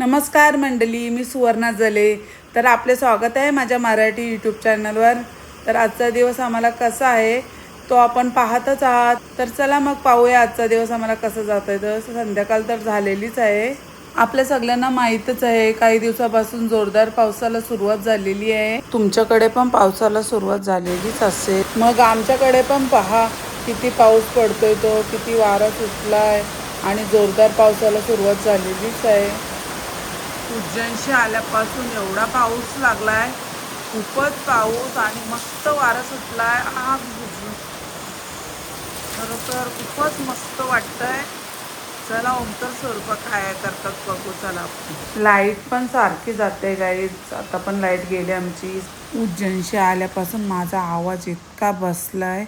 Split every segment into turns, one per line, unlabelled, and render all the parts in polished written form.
नमस्कार मंडळी, मी सुवर्णा जले. तर आपले स्वागत आहे माझ्या मराठी यूट्यूब चॅनलवर. तर आजचा दिवस आम्हाला कसा आहे तो आपण पाहतच आहात. तर चला मग पाहूया आजचा दिवस आम्हाला कसं जात आहे. तर संध्याकाळ तर झालेलीच आहे. आपल्या सगळ्यांना माहीतच आहे काही दिवसापासून जोरदार पावसाला सुरुवात झालेली आहे. तुमच्याकडे पण पावसाला सुरुवात झालेलीच असेल. मग आमच्याकडे पण पहा किती पाऊस पडतोय, तो किती वारा सुटलाय आणि जोरदार पावसाला सुरुवात झालेलीच आहे. उज्जैनशी आल्यापासून एवढा पाऊस लागलाय, खूपच पाऊस आणि मस्त वारा सुटलाय. आग बुजून खरं तर खूपच मस्त वाटतंय. चला ओमकार स्वरूप काय करतात बघू. चला लाईट पण सारखी जाते गाईज. आता पण लाईट गेली आमची. उज्जैनशी आल्यापासून माझा आवाज इतका बसलाय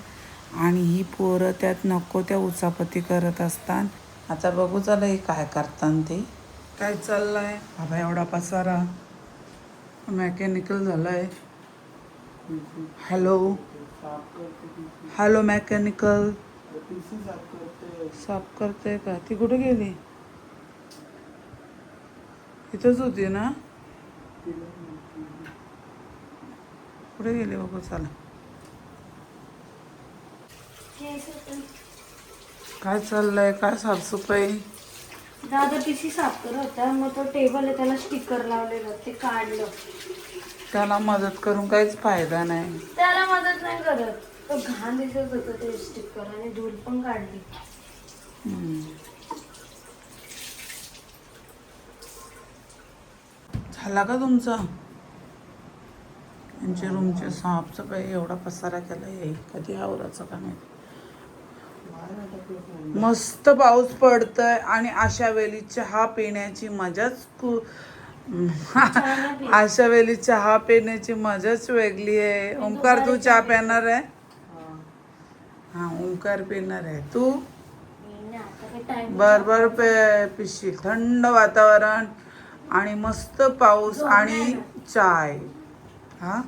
आणि ही पोरं त्यात नको त्या उचापती करत असतात. आता बघू चला हे काय करतात ते. काय चाललंय बाबा, एवढा पसारा मेकॅनिकल झालाय. हॅलो हॅलो मेकॅनिकल साफ करते का? ती कुठे गेली? इथंच होती ना? कुठे गेली बघू चला. काय चाललंय, काय साफसफाई?
दादा पीसी साफ करत होता, मग तो टेबल आहे त्याला स्टिकर लावलेलं ते काढलं.
त्याला मदत करून काहीच फायदा नाही.
त्याला मदत नाही करत, तो घाण दिसत होतं ते स्टिकर आणि धूळ पण काढली.
झाला का तुमचा? यांच्या रूमची साफसफाई एवढा पसारा केला आहे, कधी आवरायचं का नाही. मस्त पाऊस पडतोय आणि अशा वेळी चहा पिण्याची मजाच अशा वेळी चहा पिण्याची मजाच वेगळी आहे. ओमकार तू चहा पिणार आहे? हा ओमकार पिणार आहे. तू बर पिशील. थंड वातावरण आणि मस्त पाऊस आणि चाय. हा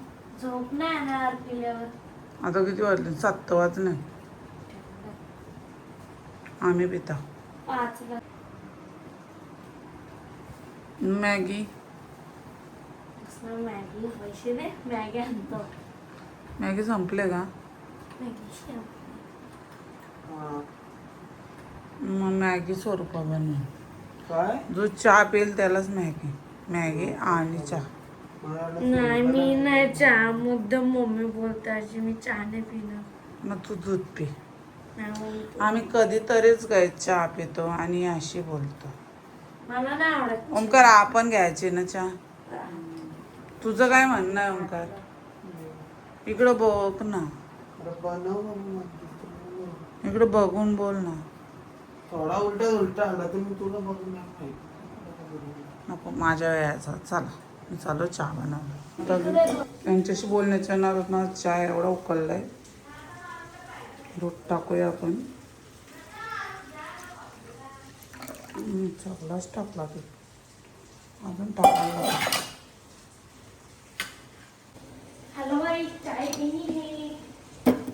झोप नाही येणार पिल्यावर.
आता किती वाजले? 7 वाजले. आम्ही पिता
5
मॅगी.
मॅगी पैसे दे, मॅगी आणतो.
मॅगी संपले का? मग मॅगी स्वरूप बनवून काय? जो चहा पिल त्यालाच मॅगी. मॅगी आणि चहा.
नाही मी नाही चहा, मुद्दाम मम्मी बोलते मी चहा नाही पिणार.
मग तू दूध पी. आम्ही कधीतरीच काय चहा पितो आणि अशी बोलतो.
मला नाही आवडत.
ओमकार आपण घ्यायचे ना चहा. तुझं काय म्हणणं आहे ओमकार? इकडं बघ ना, इकडं बघून बोल ना.
थोडा उलटा आला तर मी तुला बघून
नको माझ्या वेळाचा. चला मी चालू चहा बनवला. त्यांच्याशी बोलण्याच्या नादात ना चहा एवढा उकळलाय. दूध टाकूया आपण. सगळाच टाकला की अजून टाकायला.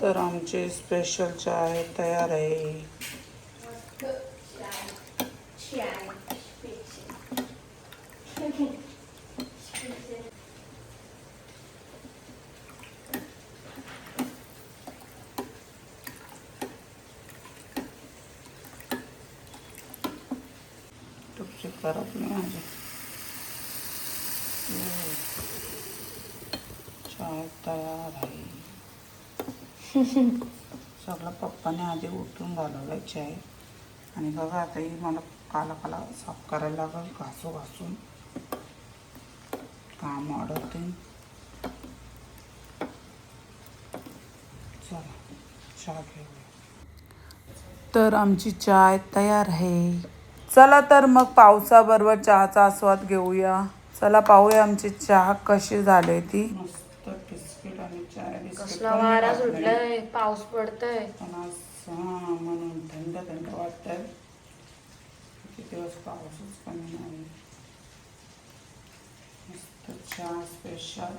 तर आमचे स्पेशल चाय तयार आहे. तुझे करत नाही माझे. चाय तयार आहे. सगळं पप्पाने आधी उठून घालवलं चाय. आणि बघा आता ही मला काला साफ करायला लागेल. घासून काम वाढवते. चला चहा घेऊया. तर आमची चाय तयार आहे. चला तर मग पावसाबरोबर चहाचा आस्वाद घेऊया. चला पाहूया आमची चहा कशी झाली ती. मस्त बिस्किट आणि चाय.
कसला वारा सुटलाय, पाऊस पडतोय
म्हणून थंड वाटतंय. किती दिवस पाऊसच कमी नाही. मस्त चहा स्पेशल.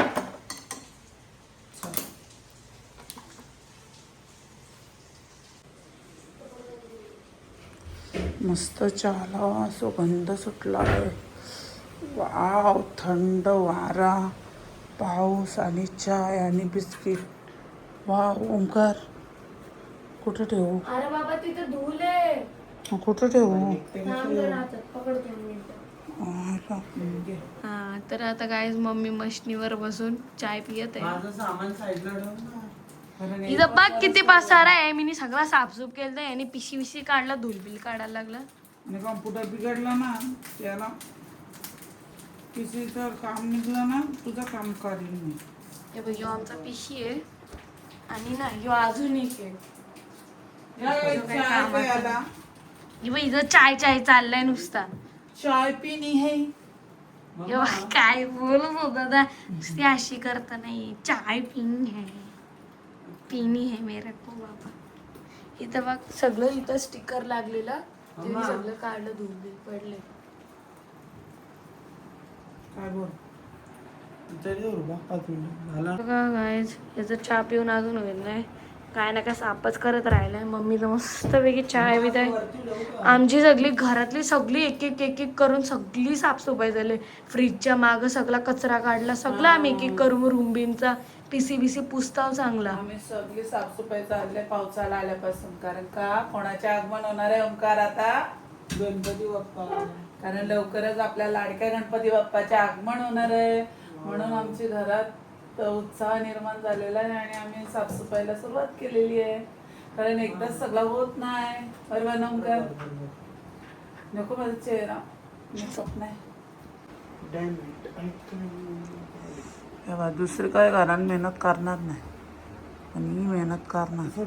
मस्त चहाला सुगंध सुटला आहे. वाव, थंड वारा, पाऊस आणि चाय आणि बिस्किट. वाव ओंकार, कुठं ठेवू?
अरे बाबा तिथे धूल आहे.
कुठं ठेवू?
थांब जरा हातात पकडतो मी. हा तर आता काय मम्मी मशनीवर बसून चाय पियत आहे.
माझं सामान साईडला ठेव ना.
इथं बघ किती पसारा आहे. मी सगळा साफसूफ केलता आणि पिशी विशी काढला, धुलबिल काढायला लागला.
आणि कॉम्प्युटर बिघडला ना त्याला पिसीचं काम निघलं ना तुझं काम करेल मी.
हे बघ, ह्यो आमचा पिशी आहे आणि ना ह्यो अजून एक आहे.
चाय प्यायला.
हे बघ, इथं चाय चाय चाललाय नुसता.
चाय पिनी है.
हे बघ, काय बोलत होता ना, नुसती अशी करता नाही. चाय पिनी है, पिनी है मेरे को बाबा. इथं बघ सगळं, इथं स्टिकर लागलेलं ते मी सगळं काढलं, धुल पडले.
काय बोल
तरी जाऊ बा 5 मिनिटं झाला.
बघा गाईज, याचं चहा पिऊन अजून होईल नाही. काय ना काय सापच करत राहिलाय. मम्मी तर मस्तपैकी चाय पित आहे. आमची सगळी घरातली सगळी एक एक करून सगळी साफसफाई झाली. फ्रीजच्या मागं सगळा कचरा काढला, सगळं आम्ही एक करून रूम बीमचा पीसी बीसी पुसताव चांगला.
आम्ही सगळी साफसफाई चालले पावसाला आल्यापासून. कारण का कोणाचे आगमन होणार आहे ओंकार आता?
गणपती बाप्पा.
कारण लवकरच आपल्या लाडक्या गणपती बाप्पाचे आगमन होणार आहे. म्हणून आमची घरात उत्साह निर्माण झालेला आहे आणि आम्ही साफसफाईला सुरुवात केलेली आहे. कारण एकदाच सगळं होत नाही. बरोबर ना ओंकार? नको माझा चेहरा मेकअप नाही. दुसरी काय घरात मेहनत करणार नाही, पण मी मेहनत करणार.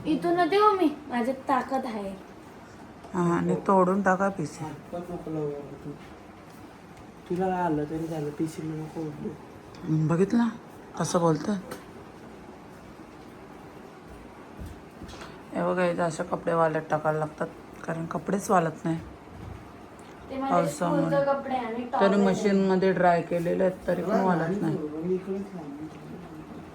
इथून देऊ मी, माझ्यात ताकद आहे.
हा, आणि तोडून टाका पिसे.
पण नको लावूया तू. तुला काय आलं तरी झालं, पिशीला नको उडू.
बघितलं कसं बोलतं? हे बघा, इथं असे कपडे वाळत टाकायला लागतात, कारण कपडेच वाळत नाही
ते माझे स्कूलचे कपडे आणि
तरी
towel
मशीन मध्ये ड्राय केलेले आहेत तरी पण वाळत नाही.
मी इकडेच लावून.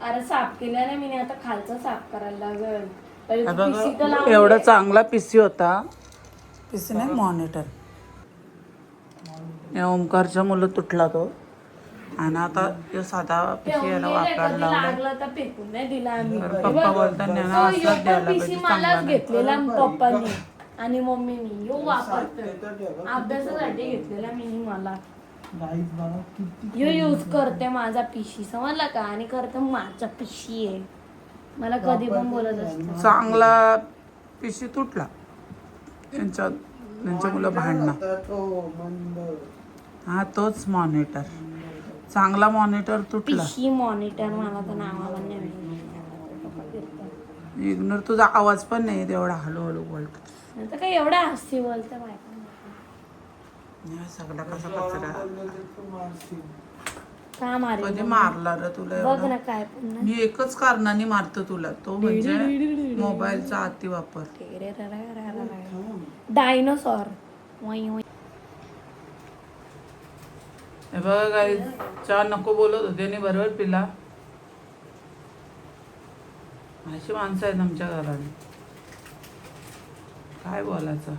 अरे साफ केल्याने मी आता खालचा साफ करायला लागल. पहिले
हे
तू
बघा,
पिशी तर लावून
एवढा
दे.
चांगला पीसी होता. पीसी नाही, मॉनिटर. या ओंकारच्या मुलं तुटला तो, आणि आता तो साधा पीसी याला
ठेवून
वापरायला
कधी
लावला.
लागलं तर फेकून नाही दिला आम्ही.
तर
हे
पप्पा
बघ,
बोलताना
तो
ना असंच
यो
द्यायला
पण
पाहिजे,
PC
चांगला
मलाच
नाही.
घेतलेला पप्पांनी आणि मम्मीनी. यो वापरतोय, अभ्यासासाठी घेतलेला मी मला.
गाईज बघा किती
यो यूज करते माझा पिशी, समजला का? आणि करते माझा पिशी आहे. मला कधी पण बोलत असते.
चांगला पिशी तुटला, त्यांच्या मुलं भांडणं.
होता तो मंद.
हा, तोच मॉनिटर. चांगला मॉनिटर तुटला.
पिशी मॉनिटर मला तर नावाला नाही माहिती.
इग्नोर, तुझा आवाज पण नाही तेवढा हळूहळू बोलतो.
नाही तर काय एवढा हसी बोलते बायका.
सगळा कसा कचरा.
तू मारशील.
का मारे
कधी मारला रे तुला
बघ
एवढा?
ना काय पुन्हा.
मी एकच कारणाने मारतो तुला, तो म्हणजे मोबाईलचा अति वापर.
डायनोसॉर.
हे बघा गाईज, चहा नको बोलत होते आणि बरोबर पिला. अशी माणसं आहेत आमच्या घरात, काय बोलायचं.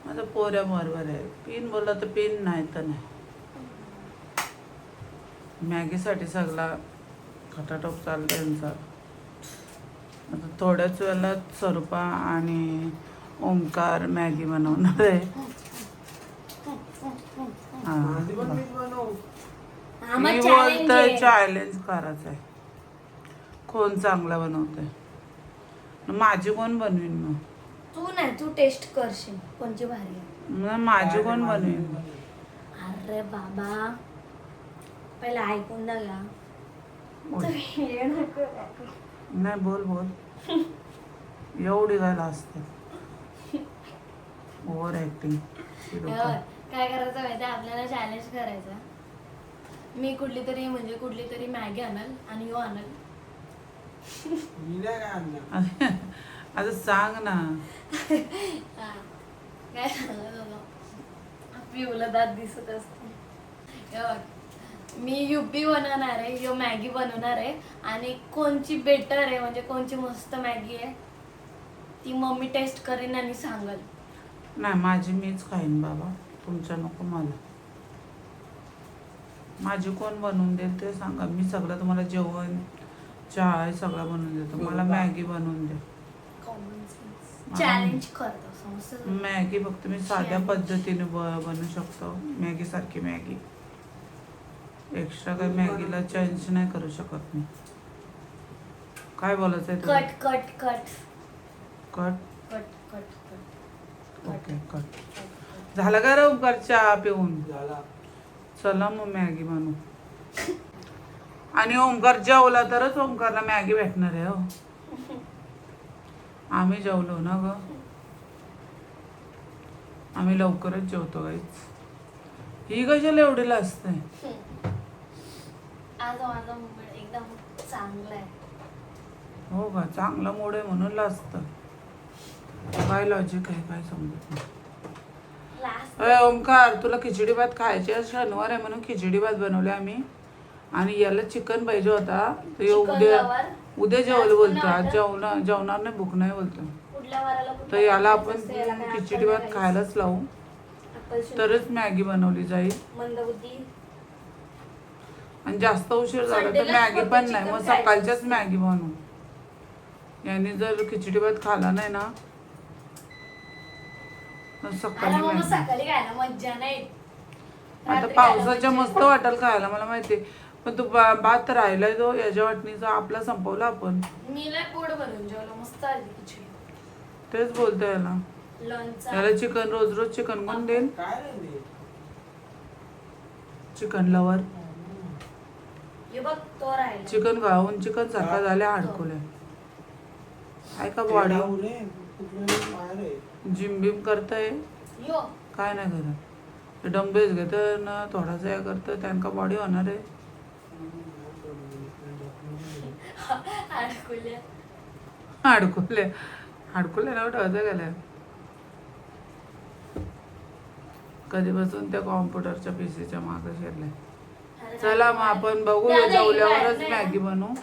माझं पोऱ्या बरोबर आहे, पिन बोलला तर पिन, नाही तर नाही. मॅगीसाठी सगळा खटाटोप चालला यांचा. आता थोड्याच वेळेला स्वरूपा आणि ओंकार मॅगी बनवणार आहे.
आधी पण मीच बनवू.
मी बोलतोय चॅलेंज करायचं आहे, कोण चांगला बनवतोय. माझी कोण बनवीन मग?
तू नाही, तू टेस्ट करशील कोणची भारी आहे.
मग माझी कोण बनवीन?
अरे बाबा, पहिला ऐकून ना घ्या.
नाही, बोल बोल. एवढी गायला असते ओव्हर ऍक्टिंग.
काय करायचं माहिती, आपल्याला चॅलेंज करायचा. मी कुठली तरी मॅगी आणल आणि यो आणल.
मी नाही काय आणलं.
आता सांग ना.
काय सांगत पिवला दात दिसत असते. मी युपी बनवणार आहे, यो मॅगी बनवणार आहे. आणि कोणची बेटर आहे, म्हणजे कोणची मस्त मॅगी आहे ती मम्मी टेस्ट करेन आणि सांगल.
नाही माझी मीच खाईन बाबा, तुमच्या नको मला. माझी कोण बनवून देईल ते सांगा. मी सगळं तुम्हाला जेवण चहा हे सगळं बनवून देतो. मला मॅगी बनवून द्या.
चॅलेंज करतो समजतं.
मॅगी फक्त मी साध्या पद्धतीने बनवू शकतो. मॅगी सारखी मॅगी. एक्स्ट्रा काही मॅगीला चेंज नाही करू शकत मी. काय बोलायचं आहे तुला?
Cut cut cut
cut.
Cut cut cut
okay cut. झालं का रे ओंकार चहा पिऊन?
झाला.
चला मग मॅगी बनवू. आणि ओंकार जेवला तरच ओंकारला मॅगी भेटणार आहे. हो आम्ही जेवलो ना ग. आम्ही लवकरच जेवतो गाईच. ही कशाला एवढीला असते?
आज माझा मूड एकदम चांगला आहे.
हो का? चांगला मूड आहे म्हणून लाजतं. काय लॉजिक आहे काय समजत नाही. अरे ओंकार तुला खिचडी भात खायची आहे. शनिवार आहे म्हणून खिचडी भात बनवले आम्ही. आणि याला चिकन पाहिजे होता तर उद्या जेवलं बोलतो. आज जेवणार नाही, भूक नाही बोलतो. तर याला आपण खिचडी भात खायलाच लावू, तरच मॅगी बनवली जाईल. आणि जास्त उशीर झाला तर मॅगी पण नाही, मग सकाळच्याच मॅगी बनवू. याने जर खिचडी भात खाला नाही ना तर सकाळी मॅगी. आता पावसाच्या मस्त वाटेल खायला मला माहिती. पण तू भात राहिलाय तो याच्या वाटणीचा आपला संपवला आपण.
मी लय पोट भरून जेवलो. मस्त आली खिचडी.
तेच बोलतो याला. याला चिकन रोज रोज चिकन कोण देईल?
काय रे?
Chicken lover.
हे बघ तो राहिला.
चिकन खाऊन चिकन सारखा झाल्या हाडकुल्या. आहे का बॉडी? जिम बिम करताय?
यो
काय नाही करत. डंबेज घेत ना थोडासा हे करतं त्यांना बॉडी होणार आहे.
अडकुल्या.
हाडकुल्या हाडकुल्या नाव ठेवायचं गेल्या. कधीपासून त्या कॉम्प्युटरच्या पीसीच्या मागं शिरल्या. चला मग आपण बघू जेवल्यावरच मॅगी बनवू.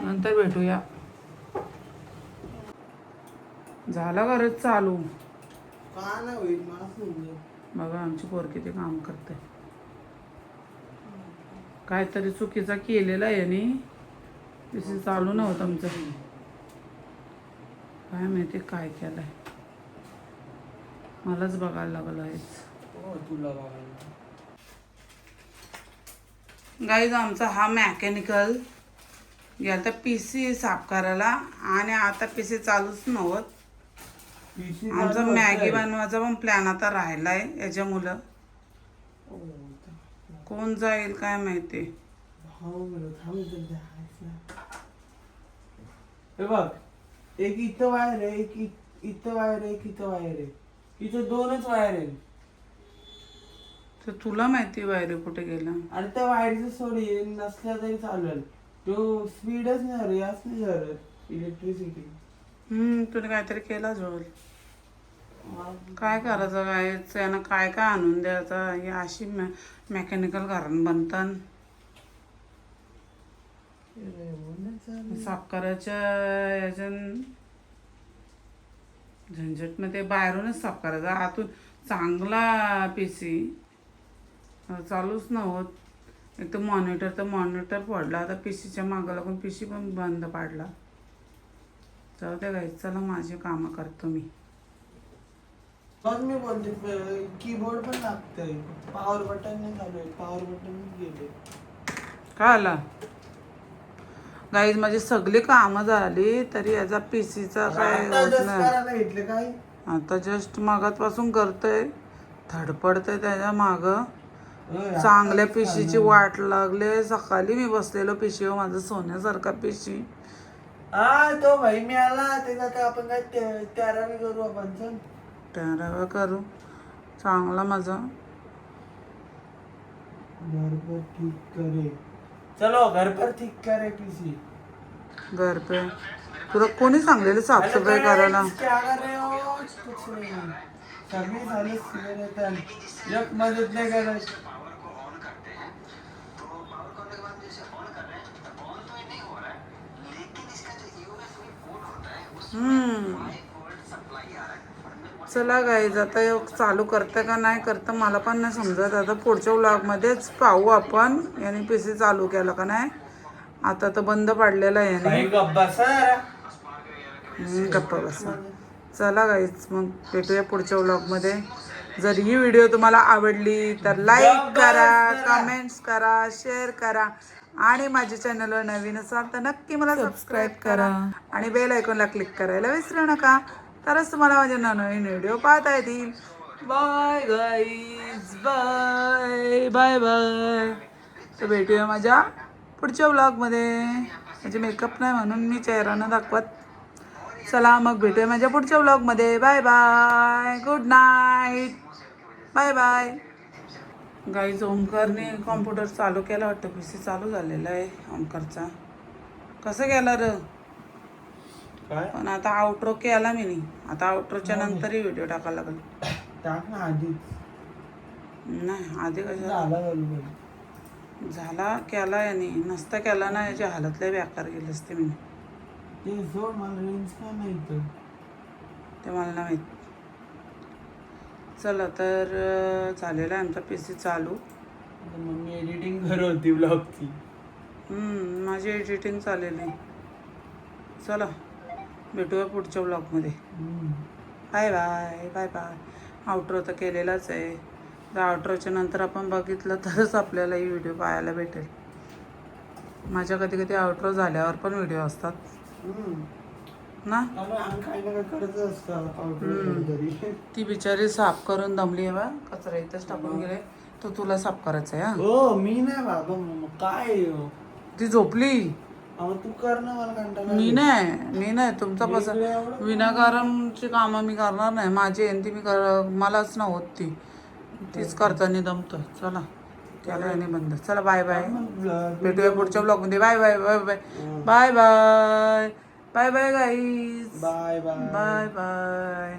नंतर भेटूया. झाला गरज चालू.
का नाही होईल मला समजेल.
बघा आमची पोर किती काम करते. काहीतरी चुकीचा केलेला आहे याने. पीसी चालू नव्हतं आमचं. काय माहिती काय केलंय. मलाच बघायला लागलं आहेच.
हो तुला बघायला.
गाईज आमचा हा मेकॅनिकल गेला तर पीसी साफ करायला. आणि आता पीसी चालूच नव्हत. आमचा मॅगी बनवायचा पण प्लॅन आता राहिलाय. याच्या मुलं कोण जाईल काय माहिती.
हे बघ एक इथं वायर आहे, एक इथं वायर आहे, एक इथं वायर आहे. इथं दोनच वायर आहे.
तर तुला माहिती वायरे कुठे गेला.
आणि त्या वायरीचं सोडी नसल्या तरी चालेल. तो स्पीडच नाही याच नाही झालं इलेक्ट्रिसिटी.
तुने काहीतरी केला जोल. काय करायचं काय यानं काय काय आणून द्यायचं. हे अशी मेकॅनिकल घरान बनतात. साफ करायच्या याच्यान झंझट मध्ये बाहेरूनच साफ करायचा. आतून चांगला पीसी चालूच नव्हत. एक तर मॉनिटर पडला. आता पीसीच्या मागं लागून पीसी पण बंद पाडला. जाऊ द्या गाईज चला माझे कामं करतो मी.
पण मी बोलते कीबोर्ड पण लागतंय. पॉवर बटन नाही चालू आहे. पॉवर बटन गेले.
काय आला गाईज माझी सगळी कामं झाली तरी याचा पीसीचा काय होत नाही.
काय
आता जस्ट मागातपासून करतोय. धडपडतंय त्याच्या मागं. चांगल्या पिशीची वाट लागले. सकाळी मी बसलेलो पिशीवर माझं सोन्यासारखा पिशी.
हा तो भाई मी आला त्याचा काय आपण काय 13 करू आपण. चल
13 करू. चांगला माझा
घर पर ठीक करे. चलो घर पर ठीक करे पीसी.
घर पे तुला कोणी सांगलेलं साफसफाई करायला.
क्या कर रहे हो? कुछ नहीं. सगळी झाली एक मदत नाही करत.
चला गाईज आता चालू करतं का नाही करतं मला पण नाही समजत. आता पुढच्या व्लॉगमध्येच पाहू आपण याने पीसी चालू केलं का नाही. आता तर बंद पाडलेला आहे याने. गप्पा बसा. चला गाईज मग भेटूया पुढच्या व्लॉगमध्ये. जर ही व्हिडिओ तुम्हाला आवडली तर लाईक करा, कमेंट्स करा, शेअर करा आणि माझ्या चॅनलवर नवीन असाल तर नक्की मला सबस्क्राईब करा आणि बेल आयकॉनला क्लिक करायला विसरू नका. तरच तुम्हाला माझे नवीन व्हिडिओ पाहता येतील. Bye guys, bye bye bye. तर भेटूया माझ्या पुढच्या व्लॉगमध्ये. म्हणजे मेकअप नाही म्हणून मी चेहरा न दाखवत. चला मग भेटूया माझ्या पुढच्या व्लॉगमध्ये. Bye bye, good night, bye bye. Guys ओमकारने कॉम्प्युटर चालू केला वाटतं. पीसी चालू झालेला आहे ओमकारचा. कसं गेला र? पण आता आउट्रो केला मी नाही. आता आउट्रोच्या नंतरही व्हिडिओ टाकायला लागेल.
टाक ना आधी.
नाही आधी कशा झाला केला याने. नसता केला ना याची हालत लय बेकार गेली असते मी.
ते सोड मला रेंज का नाही तर
ते मला नाही माहीत. चला तर झालेला आहे आमचा पीसी चालू.
मम्मी एडिटिंग करत होती ब्लॉगची.
माझी एडिटिंग चाललेली आहे. चला भेटूया पुढच्या ब्लॉगमध्ये. Bye bye bye bye. Outro तर केलेलाच आहे. तर आउट्रोच्या नंतर आपण बघितलं तरच आपल्याला ही व्हिडिओ पाहायला भेटेल. माझ्या कधी कधी आउट्रो झाल्यावर पण व्हिडिओ असतात ना.
काही ना करत असतं.
ती बिचारी साफ करून दमली आहे बा. कचरा इथंच टाकून गेले. तो तुला साफ करायचा आहे.
हो मी नाही बाबा. काय
ती झोपली.
तू कर ना. मला कंटाळा.
मी नाही तुमचा पसंत. विनाकारणची कामं मी करणार नाही. माझी आहे ती मलाच ना होत ती. तीच करताना दमतं. चला केलं याने बंद. चला बाय बाय. भेटूया पुढच्या ब्लॉगमध्ये. Bye bye bye bye bye bye bye bye guys.
Bye bye
bye bye.